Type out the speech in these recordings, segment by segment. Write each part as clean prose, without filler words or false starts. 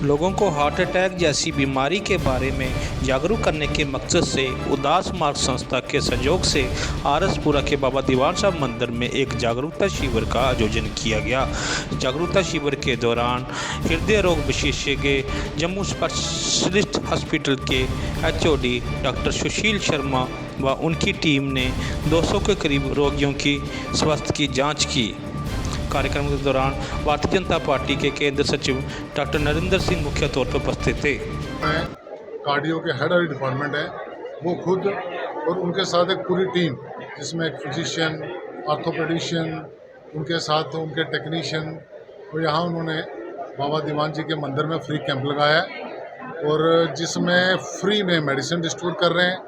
लोगों को heart attack जैसी बीमारी के बारे में जागरूक करने के मकसद से उदास मार्ग संस्था के सहयोग से आरसपुरा के बाबा दीवान साहब मंदिर में एक जागरूकता शिविर का आयोजन किया गया। जागरूकता शिविर के दौरान हृदय रोग विशेषज्ञ जम्मू स्पेशलिस्ट हॉस्पिटल के एचओडी डॉक्टर सुशील शर्मा व उनकी टीम ने 200 के करीब रोगियों की स्वास्थ्य की जाँच की। कार्यक्रम के दौरान भारतीय जनता पार्टी के केंद्र सचिव डॉक्टर नरेंद्र सिंह मुख्य तौर पर उपस्थित थे। कार्डियो के हेड ऑफ डिपार्टमेंट है वो खुद और उनके साथ एक पूरी टीम जिसमें एक फिजिशियन, ऑर्थोपेडिशियन, उनके साथ उनके टेक्नीशियन, तो यहाँ उन्होंने बाबा दीवान जी के मंदिर में फ्री कैंप लगाया है और जिसमें फ्री में मेडिसिन डिस्ट्रीब्यूट कर रहे हैं,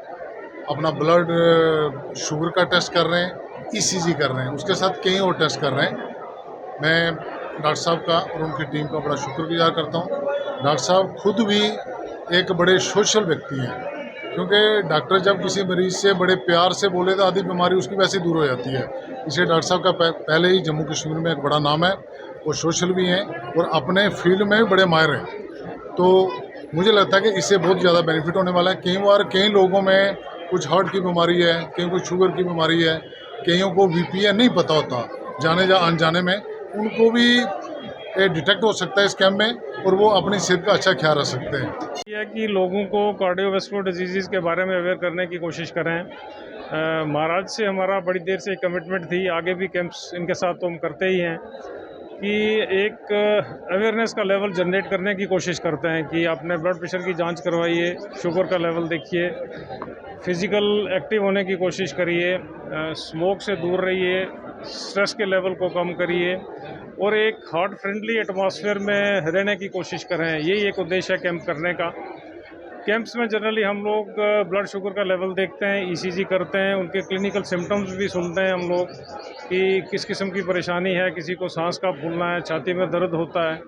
अपना ब्लड शुगर का टेस्ट कर रहे हैं, ईसीजी कर रहे हैं, उसके साथ कई और टेस्ट कर रहे हैं। मैं डॉक्टर साहब का और उनकी टीम का बड़ा शुक्रगुजार करता हूँ। डॉक्टर साहब खुद भी एक बड़े सोशल व्यक्ति हैं, क्योंकि डॉक्टर जब किसी मरीज़ से बड़े प्यार से बोले तो आधी बीमारी उसकी वैसे दूर हो जाती है। इसलिए डॉक्टर साहब का पहले ही जम्मू कश्मीर में एक बड़ा नाम है, वो सोशल भी हैं और अपने फील्ड में भी बड़े माहिर हैं। तो मुझे लगता है कि इससे बहुत ज़्यादा बेनिफिट होने वाला है। कई बार कई लोगों में कुछ हार्ट की बीमारी है, कहीं को शुगर की बीमारी है, कईयों को बीपी है, नहीं पता होता, जाने या अनजाने में उनको भी डिटेक्ट हो सकता है इस कैम्प में और वो अपनी सेहत का अच्छा ख्याल रख सकते हैं। यह कि लोगों को कार्डियोवैस्कुलर डिजीज़ के बारे में अवेयर करने की कोशिश करें। महाराज से हमारा बड़ी देर से कमिटमेंट थी, आगे भी कैंप्स इनके साथ तो हम करते ही हैं कि एक अवेयरनेस का लेवल जनरेट करने की कोशिश करते हैं कि आपने ब्लड प्रेशर की जांच करवाइए, शुगर का लेवल देखिए, फिज़िकल एक्टिव होने की कोशिश करिए, स्मोक से दूर रहिए, स्ट्रेस के लेवल को कम करिए और एक हार्ट फ्रेंडली एटमॉस्फेयर में रहने की कोशिश करें। यही एक उद्देश्य है कैंप करने का। कैंप्स में जनरली हम लोग ब्लड शुगर का लेवल देखते हैं, ईसीजी करते हैं, उनके क्लिनिकल सिम्टम्स भी सुनते हैं हम लोग कि किस किस्म की परेशानी है, किसी को सांस का फूलना है, छाती में दर्द होता है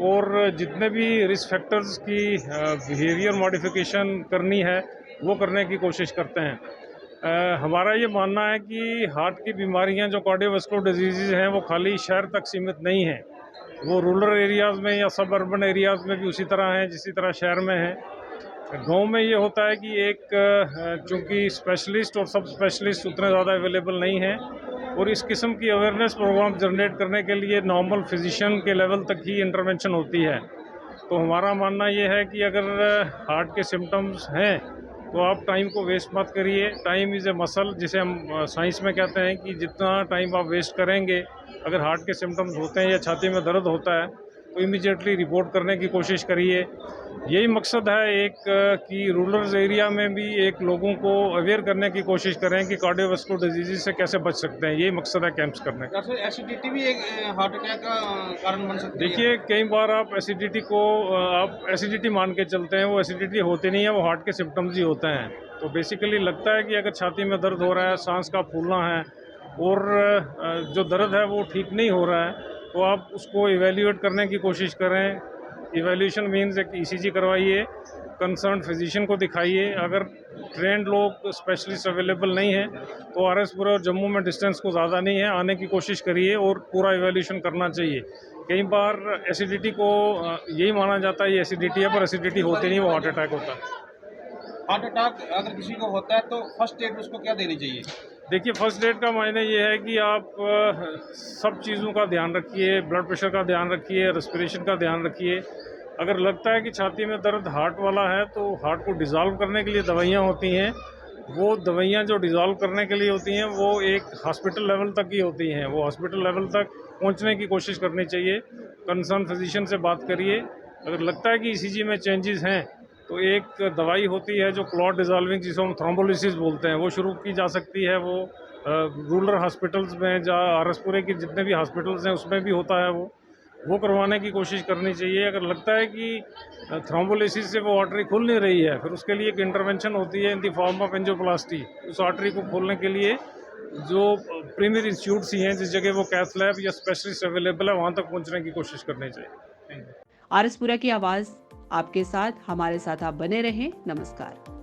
और जितने भी रिस्क फैक्टर्स की बिहेवियर मॉडिफिकेशन करनी है वो करने की कोशिश करते हैं। हमारा ये मानना है कि हार्ट की बीमारियां जो कार्डियोवैस्कुलर डिजीज़ हैं वो खाली शहर तक सीमित नहीं हैं, वो रूरल एरियाज़ में या सब अर्बन एरियाज़ में भी उसी तरह हैं जिसी तरह शहर में हैं। गांव में ये होता है कि एक चूँकि स्पेशलिस्ट और सब स्पेशलिस्ट उतने ज़्यादा अवेलेबल नहीं हैं और इस किस्म की अवेयरनेस प्रोग्राम जनरेट करने के लिए नॉर्मल फिजिशियन के लेवल तक ही इंटरवेंशन होती है। तो हमारा मानना ये है कि अगर हार्ट के सिम्टम्स हैं तो आप टाइम को वेस्ट मत करिए। टाइम इज़ ए मसल, जिसे हम साइंस में कहते हैं कि जितना टाइम आप वेस्ट करेंगे, अगर हार्ट के सिम्टम्स होते हैं या छाती में दर्द होता है तो इमीडिएटली रिपोर्ट करने की कोशिश करिए। यही मकसद है एक कि रूरल एरिया में भी एक लोगों को अवेयर करने की कोशिश करें कि कार्डियोवैस्कुलर डिजीज़ से कैसे बच सकते हैं। यही मकसद है कैंप्स करने का। एसिडिटी भी एक हार्ट अटैक का कारण बन सकती है। देखिए, कई बार आप एसिडिटी मान के चलते हैं, वो एसिडिटी होती नहीं है, वो हार्ट के सिम्टम्स ही होते हैं। तो बेसिकली लगता है कि अगर छाती में दर्द हो रहा है, सांस का फूलना है और जो दर्द है वो ठीक नहीं हो रहा है, तो आप उसको इवैल्यूएट करने की कोशिश करें। इवैल्यूएशन मीन्स एक ईसीजी करवाइए, कंसर्न फिजिशियन को दिखाइए। अगर ट्रेंड लोग स्पेशलिस्ट अवेलेबल नहीं है तो आरएसपुरा और जम्मू में डिस्टेंस को ज़्यादा नहीं है, आने की कोशिश करिए और पूरा इवैल्यूएशन करना चाहिए। कई बार एसिडिटी को यही माना जाता है ये एसिडिटी है, पर एसिडिटी होती नहीं, वो हार्ट अटैक होता है। हार्ट अटैक अगर किसी को होता है तो फर्स्ट एड उसको क्या देनी चाहिए? देखिए, फर्स्ट एड का मायने ये है कि आप सब चीज़ों का ध्यान रखिए, ब्लड प्रेशर का ध्यान रखिए, रेस्पिरेशन का ध्यान रखिए। अगर लगता है कि छाती में दर्द हार्ट वाला है तो हार्ट को डिज़ोल्व करने के लिए दवाइयाँ होती हैं। वो दवाइयाँ जो डिज़ोल्व करने के लिए होती हैं वो एक हॉस्पिटल लेवल तक ही होती हैं। वो हॉस्पिटल लेवल तक पहुँचने की कोशिश करनी चाहिए। कंसर्न फिजिशियन से बात करिए। अगर लगता है कि ईसीजी में चेंजेस हैं तो एक दवाई होती है जो क्लॉट डिज़ोल्विंग, जिसे हम थ्रोम्बोलिसिस बोलते हैं, वो शुरू की जा सकती है। वो रूरल हॉस्पिटल्स में जहाँ आरएसपुरे के जितने भी हॉस्पिटल्स हैं उसमें भी होता है, वो करवाने की कोशिश करनी चाहिए। अगर लगता है कि थ्रोम्बोलिसिस से वो आर्टरी खुल नहीं रही है, फिर उसके लिए एक इंटरवेंशन होती है in the form of angioplasty. उस आर्टरी को खोलने के लिए जो प्रीमियर इंस्टीट्यूट्स ही हैं, जिस जगह वो कैथ लैब या स्पेशलिस्ट अवेलेबल है, वहाँ तक पहुँचने की कोशिश करनी चाहिए। आरएसपुरा की आवाज़ आपके साथ, हमारे साथ आप बने रहें। नमस्कार।